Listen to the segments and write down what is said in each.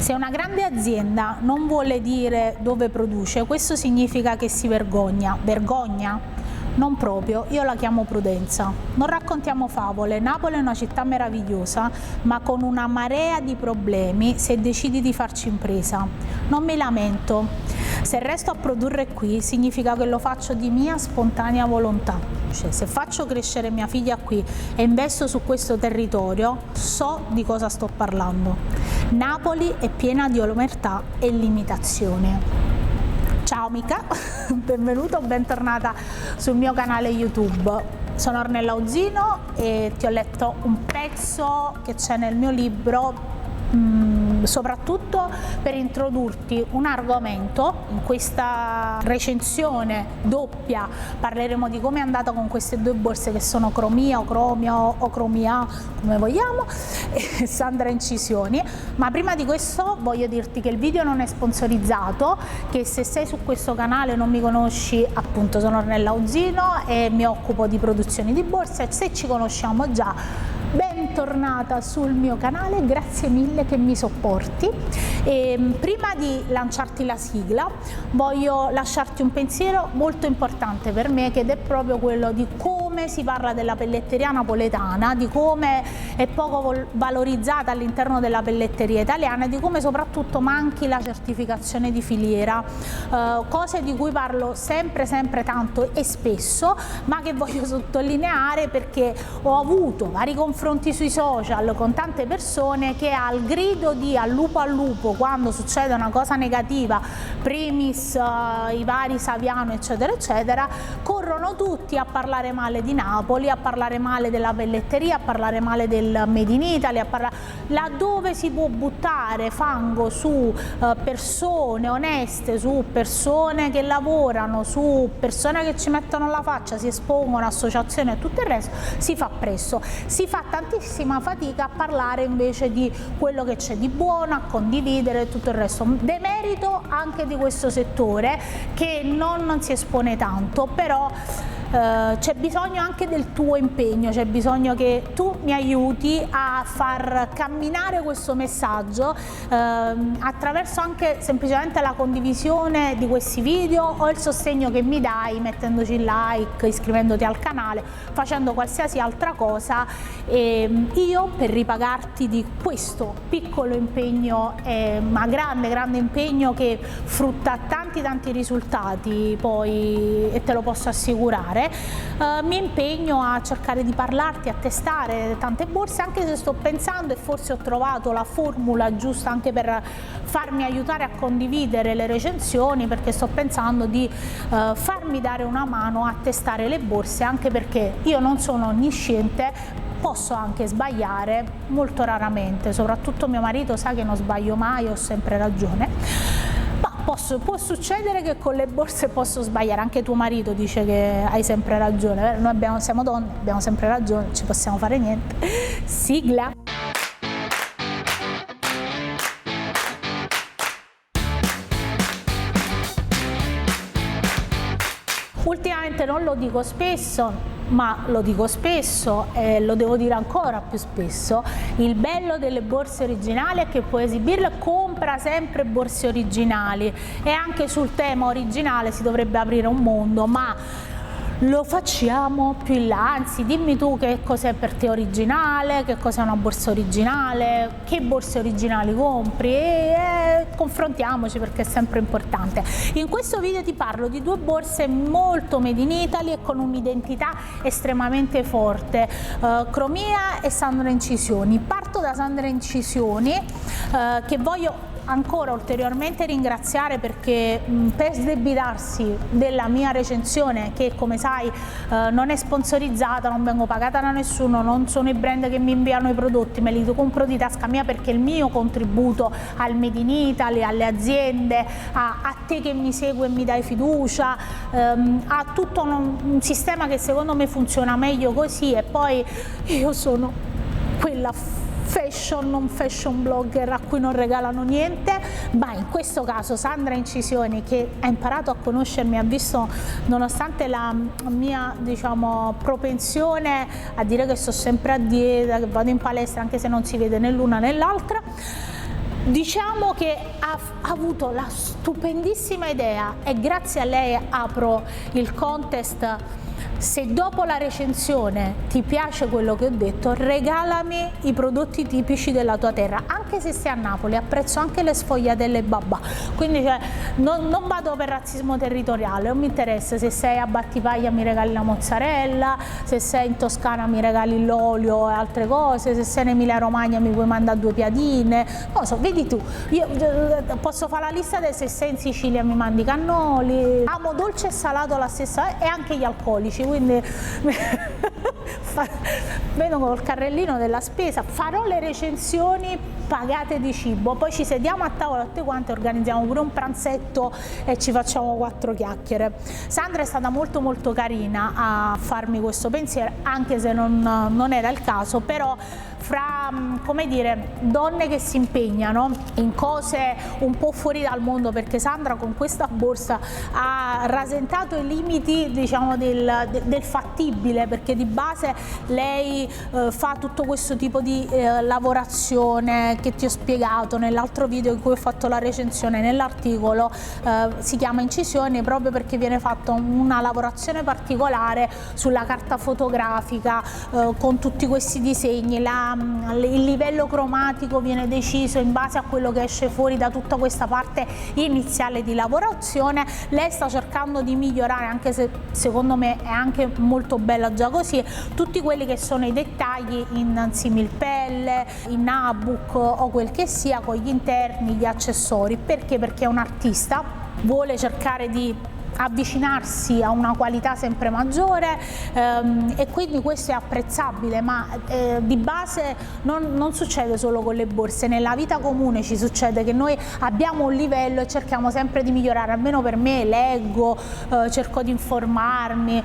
Se una grande azienda non vuole dire dove produce, questo significa che si vergogna. Vergogna? Non proprio, io la chiamo prudenza. Non raccontiamo favole, Napoli è una città meravigliosa, ma con una marea di problemi se decidi di farci impresa. Non mi lamento. Se resto a produrre qui significa che lo faccio di mia spontanea volontà. Cioè, se faccio crescere mia figlia qui e investo su questo territorio, so di cosa sto parlando. Napoli è piena di omertà e limitazioni. Ciao amica, benvenuta o bentornata sul mio canale YouTube. Sono Ornella Uzzino e ti ho letto un pezzo che c'è nel mio libro, soprattutto per introdurti un argomento. In questa recensione doppia parleremo di come è andata con queste due borse che sono Cromia o Cromia o Cromia, come vogliamo, e Sandra Incisioni. Ma prima di questo voglio dirti che il video non è sponsorizzato, che se sei su questo canale e non mi conosci, appunto sono Ornella Uzzino e mi occupo di produzioni di borse. Se ci conosciamo già, bentornata sul mio canale, grazie mille che mi sopporti. E prima di lanciarti la sigla voglio lasciarti un pensiero molto importante per me, ed è proprio quello di come si parla della pelletteria napoletana, di come è poco valorizzata all'interno della pelletteria italiana e di come soprattutto manchi la certificazione di filiera, cose di cui parlo sempre tanto e spesso, ma che voglio sottolineare perché ho avuto vari confronti sui social con tante persone che al grido di al lupo quando succede una cosa negativa, primis i vari Saviano eccetera eccetera, corrono tutti a parlare male di Napoli, a parlare male della pelletteria, a parlare male del Made in Italy, laddove si può buttare fango su persone oneste, su persone che lavorano, su persone che ci mettono la faccia, si espongono, associazioni e tutto il resto, si fa presto, si fa tantissima fatica a parlare invece di quello che c'è di buono, a condividere e tutto il resto. Demerito anche di questo settore che non si espone tanto, però c'è bisogno anche del tuo impegno, c'è bisogno che tu mi aiuti a far camminare questo messaggio attraverso anche semplicemente la condivisione di questi video o il sostegno che mi dai mettendoci il like, iscrivendoti al canale, facendo qualsiasi altra cosa, e io per ripagarti di questo piccolo impegno, ma grande impegno che frutta tanti risultati poi, e te lo posso assicurare. Mi impegno a cercare di parlarti, a testare tante borse, anche se sto pensando, e forse ho trovato la formula giusta anche per farmi aiutare a condividere le recensioni, perché sto pensando di farmi dare una mano a testare le borse, anche perché io non sono onnisciente, posso anche sbagliare molto raramente, soprattutto mio marito sa che non sbaglio mai, ho sempre ragione. Può succedere che con le borse posso sbagliare, anche tuo marito dice che hai sempre ragione, noi siamo donne, abbiamo sempre ragione, non ci possiamo fare niente. Sigla! Ultimamente non lo dico spesso, ma lo dico spesso e lo devo dire ancora più spesso: il bello delle borse originali è che puoi esibirle, compra sempre borse originali, e anche sul tema originale si dovrebbe aprire un mondo, ma lo facciamo più in là. Anzi, dimmi tu che cos'è per te originale, che cos'è una borsa originale, che borse originali compri, e confrontiamoci, perché è sempre importante. In questo video ti parlo di due borse molto made in Italy e con un'identità estremamente forte, Cromia e Sandra Incisioni. Parto da Sandra Incisioni, che voglio ancora ulteriormente ringraziare, perché per sdebitarsi della mia recensione, che come sai non è sponsorizzata, non vengo pagata da nessuno, non sono i brand che mi inviano i prodotti, me li compro di tasca mia, perché il mio contributo al Made in Italy, alle aziende, a te che mi segue e mi dai fiducia, a tutto un sistema che secondo me funziona meglio così. E poi io sono quella fashion, non fashion blogger a cui non regalano niente, ma in questo caso Sandra Incisioni, che ha imparato a conoscermi, ha visto, nonostante la mia, diciamo, propensione a dire che sto sempre a dieta, che vado in palestra anche se non si vede né l'una né l'altra, Diciamo che ha avuto la stupendissima idea, e grazie a lei apro il contest. Se dopo la recensione ti piace quello che ho detto, regalami i prodotti tipici della tua terra, anche se sei a Napoli, apprezzo anche le sfogliatelle babà, quindi cioè, non vado per razzismo territoriale, non mi interessa. Se sei a Battipaglia mi regali la mozzarella, se sei in Toscana mi regali l'olio e altre cose, se sei in Emilia Romagna mi puoi mandare 2 piadine, non lo so, vedi tu. Io posso fare la lista del se sei in Sicilia mi mandi i cannoli, amo dolce e salato la stessa, e anche gli alcolici, quindi vedo col carrellino della spesa, farò le recensioni pagate di cibo, poi ci sediamo a tavola tutte quante, organizziamo pure un pranzetto e ci facciamo 4 chiacchiere. Sandra è stata molto carina a farmi questo pensiero, anche se non era il caso, però fra, come dire, donne che si impegnano in cose un po' fuori dal mondo, perché Sandra con questa borsa ha rasentato i limiti, diciamo, del fattibile, perché di base lei fa tutto questo tipo di lavorazione che ti ho spiegato nell'altro video in cui ho fatto la recensione, nell'articolo, si chiama incisioni, proprio perché viene fatta una lavorazione particolare sulla carta fotografica, con tutti questi disegni, il livello cromatico viene deciso in base a quello che esce fuori da tutta questa parte iniziale di lavorazione. Lei sta cercando di migliorare, anche se secondo me è anche molto bella già così, tutti quelli che sono i dettagli in similpelle, in notebook o quel che sia, con gli interni, gli accessori. Perché? Perché è un artista, vuole cercare di avvicinarsi a una qualità sempre maggiore, e quindi questo è apprezzabile, ma di base non succede solo con le borse, nella vita comune ci succede che noi abbiamo un livello e cerchiamo sempre di migliorare. Almeno per me, leggo, cerco di informarmi,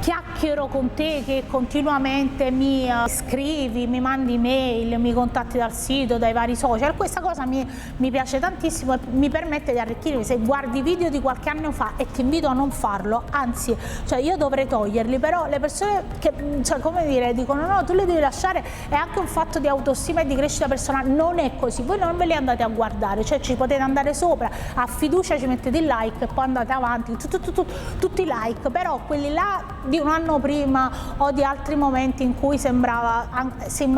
chiacchiero con te che continuamente mi scrivi, mi mandi email, mi contatti dal sito, dai vari social. Questa cosa mi piace tantissimo e mi permette di arricchirmi. Se guardi video di qualche anno fa, e ti invito a non farlo, anzi, cioè io dovrei toglierli, però le persone che, cioè, come dire, dicono no, tu li devi lasciare, è anche un fatto di autostima e di crescita personale. Non è così, voi non ve li andate a guardare, cioè ci potete andare sopra, a fiducia ci mettete il like e poi andate avanti, tutti i like, però quelli là di un anno prima o di altri momenti in cui sembra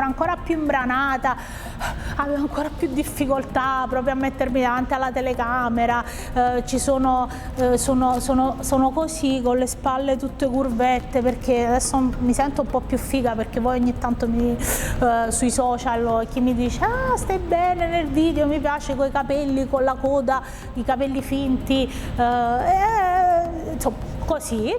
ancora più imbranata, avevo ancora più difficoltà proprio a mettermi davanti alla telecamera, sono così con le spalle tutte curvette, perché adesso mi sento un po' più figa, perché poi ogni tanto sui social chi mi dice ah, stai bene nel video, mi piace coi capelli, con la coda, i capelli finti, insomma così.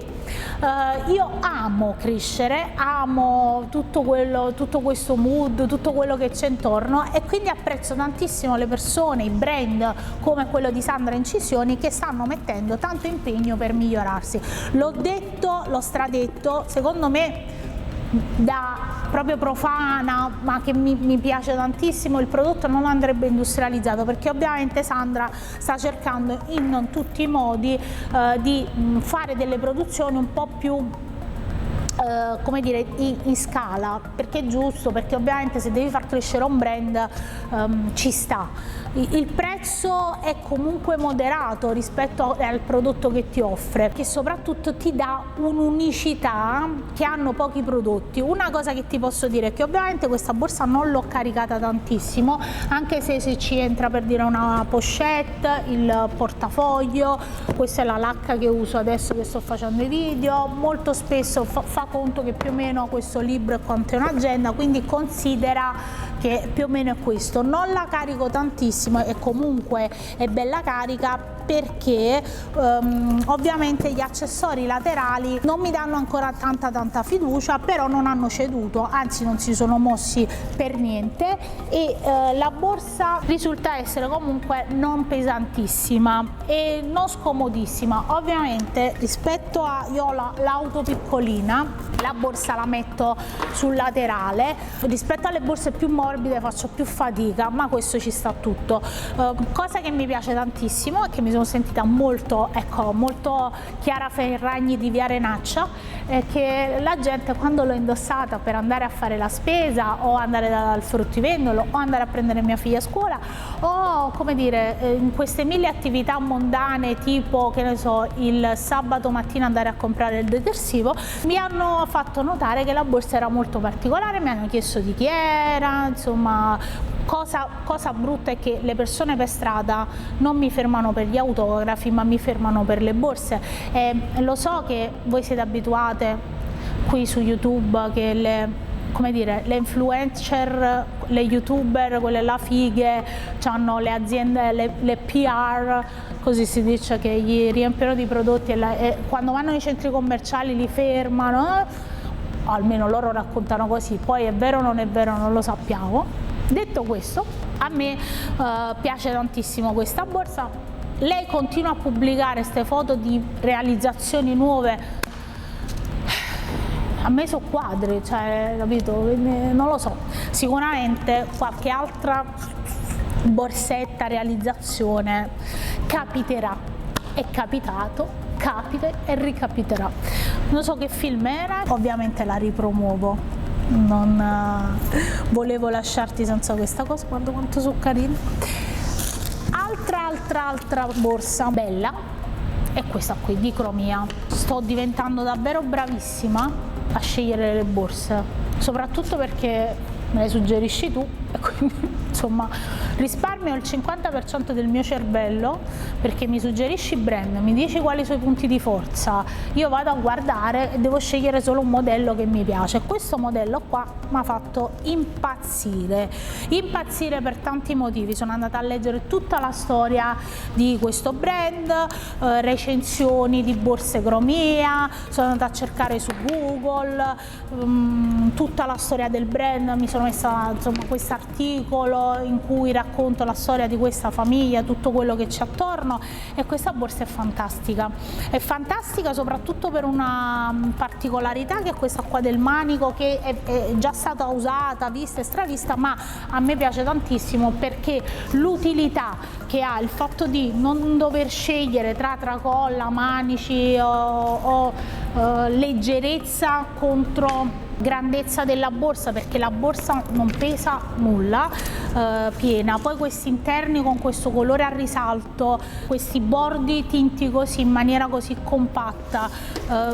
Io amo crescere, amo tutto questo mood, tutto quello che c'è intorno, e quindi apprezzo tantissimo le persone, i brand come quello di Sandra Incisioni, che stanno mettendo tanto impegno per migliorarsi. L'ho detto, l'ho stradetto, secondo me da proprio profana, ma che mi piace tantissimo, il prodotto non andrebbe industrializzato, perché ovviamente Sandra sta cercando in tutti i modi di fare delle produzioni un po' più come dire, in scala, perché è giusto, perché ovviamente se devi far crescere un brand ci sta. Il prezzo è comunque moderato rispetto al prodotto che ti offre, che soprattutto ti dà un'unicità che hanno pochi prodotti. Una cosa che ti posso dire è che ovviamente questa borsa non l'ho caricata tantissimo, anche se ci entra, per dire, una pochette, il portafoglio, questa è la lacca che uso adesso che sto facendo i video, molto spesso fa conto che più o meno questo libro è quanto è un'agenda, quindi considera che più o meno è questo. Non la carico tantissimo e comunque è bella carica, perché ovviamente gli accessori laterali non mi danno ancora tanta fiducia, però non hanno ceduto, anzi non si sono mossi per niente, e la borsa risulta essere comunque non pesantissima e non scomodissima. Ovviamente rispetto a, io ho l'auto piccolina, la borsa la metto sul laterale, rispetto alle borse più morbide faccio più fatica, ma questo ci sta tutto. Cosa che mi piace tantissimo e che mi sono sentita molto, ecco, molto Chiara Ferragni di Via Renaccia, che la gente quando l'ho indossata per andare a fare la spesa o andare dal fruttivendolo o andare a prendere mia figlia a scuola o, come dire, in queste mille attività mondane tipo, che ne so, il sabato mattina andare a comprare il detersivo, mi hanno fatto notare che la borsa era molto particolare, mi hanno chiesto di chi era, insomma. Cosa brutta è che le persone per strada non mi fermano per gli autografi, ma mi fermano per le borse. Lo so che voi siete abituate qui su YouTube che le influencer, le youtuber, quelle là fighe, hanno le aziende, le PR, così si dice, che gli riempiono di prodotti e quando vanno nei centri commerciali li fermano, almeno loro raccontano così, poi è vero o non è vero non lo sappiamo. Detto questo, a me piace tantissimo questa borsa, lei continua a pubblicare queste foto di realizzazioni nuove, a me sono quadri, cioè, capito? Non lo so, sicuramente qualche altra borsetta realizzazione capiterà, è capitato, capita e ricapiterà. Non so che film era, ovviamente la ripromuovo. Non volevo lasciarti senza questa cosa, guarda quanto sono carine. Altra borsa bella è questa qui di Cromia. Sto diventando davvero bravissima a scegliere le borse, soprattutto perché me le suggerisci tu e quindi insomma risparmio il 50% del mio cervello perché mi suggerisci brand, mi dici quali sono i punti di forza, io vado a guardare e devo scegliere solo un modello che mi piace. Questo modello qua mi ha fatto impazzire per tanti motivi. Sono andata a leggere tutta la storia di questo brand, recensioni di borse Cromia, sono andata a cercare su Google tutta la storia del brand, mi sono messa insomma questo articolo in cui racconto la storia di questa famiglia, tutto quello che c'è attorno, e questa borsa è fantastica soprattutto per una particolarità che è questa qua del manico, che è già stata usata, vista e stravista, ma a me piace tantissimo perché l'utilità che ha il fatto di non dover scegliere tra tracolla, manici o leggerezza contro grandezza della borsa, perché la borsa non pesa nulla, piena. Poi questi interni con questo colore a risalto, questi bordi tinti così in maniera così compatta,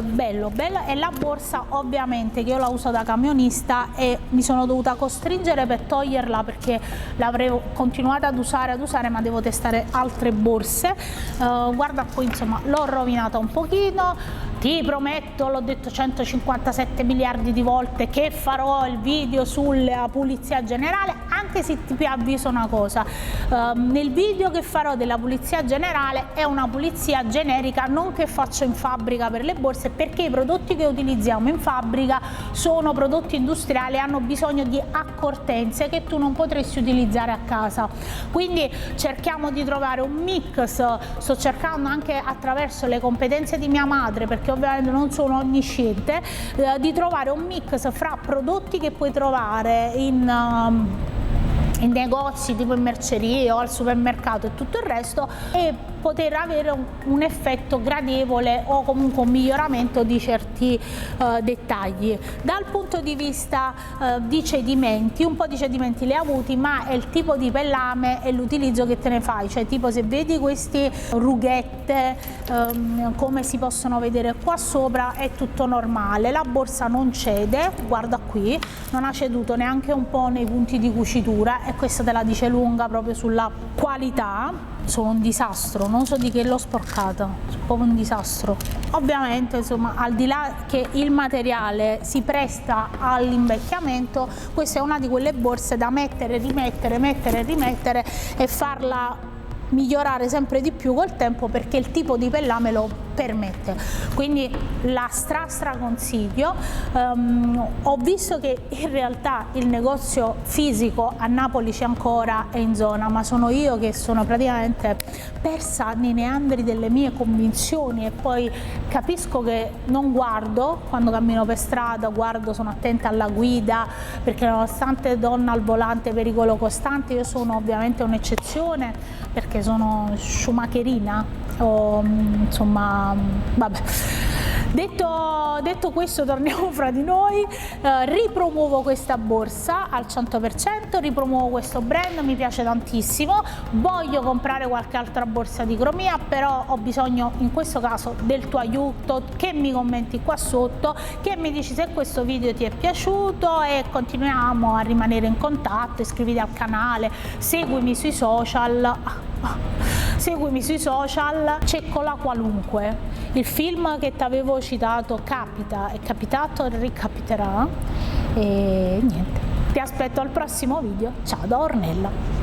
bello. E la borsa ovviamente che io la uso da camionista e mi sono dovuta costringere per toglierla perché l'avrei continuata ad usare, ma devo testare altre borse. Guarda qui, insomma, l'ho rovinata un pochino. Ti prometto, l'ho detto 157 miliardi di volte, che farò il video sulla pulizia generale, anche se ti avviso una cosa, nel video che farò della pulizia generale è una pulizia generica, non che faccio in fabbrica per le borse, perché i prodotti che utilizziamo in fabbrica sono prodotti industriali e hanno bisogno di accortenze che tu non potresti utilizzare a casa. Quindi cerchiamo di trovare un mix, sto cercando anche attraverso le competenze di mia madre, perché ovviamente non sono onnisciente, di trovare un mix fra prodotti che puoi trovare in negozi tipo in mercerie o al supermercato e tutto il resto, e poter avere un effetto gradevole o comunque un miglioramento di certi dettagli. Dal punto di vista di cedimenti, un po' di cedimenti li ha avuti, ma è il tipo di pellame e l'utilizzo che te ne fai, cioè tipo se vedi queste rughette come si possono vedere qua sopra è tutto normale, la borsa non cede, guarda qui, non ha ceduto neanche un po' nei punti di cucitura, e questa te la dice lunga proprio sulla qualità. Sono un disastro, non so di che l'ho sporcata, sono proprio un disastro. Ovviamente, insomma, al di là che il materiale si presta all'invecchiamento, questa è una di quelle borse da mettere, rimettere e farla migliorare sempre di più col tempo, perché il tipo di pellame lo permette, quindi la stra consiglio. Ho visto che in realtà il negozio fisico a Napoli c'è ancora, è in zona, ma sono io che sono praticamente persa nei meandri delle mie convinzioni e poi capisco che non guardo quando cammino per strada, guardo, sono attenta alla guida, perché nonostante donna al volante pericolo costante, io sono ovviamente un'eccezione perché sono schumacherina o insomma vabbè. Detto questo, torniamo fra di noi, ripromuovo questa borsa al 100%, ripromuovo questo brand, mi piace tantissimo, voglio comprare qualche altra borsa di Cromia, però ho bisogno in questo caso del tuo aiuto, che mi commenti qua sotto, che mi dici se questo video ti è piaciuto e continuiamo a rimanere in contatto, iscriviti al canale, seguimi sui social. Ceccola qualunque. Il film che ti avevo citato capita, è capitato e ricapiterà e niente. Ti aspetto al prossimo video. Ciao da Ornella.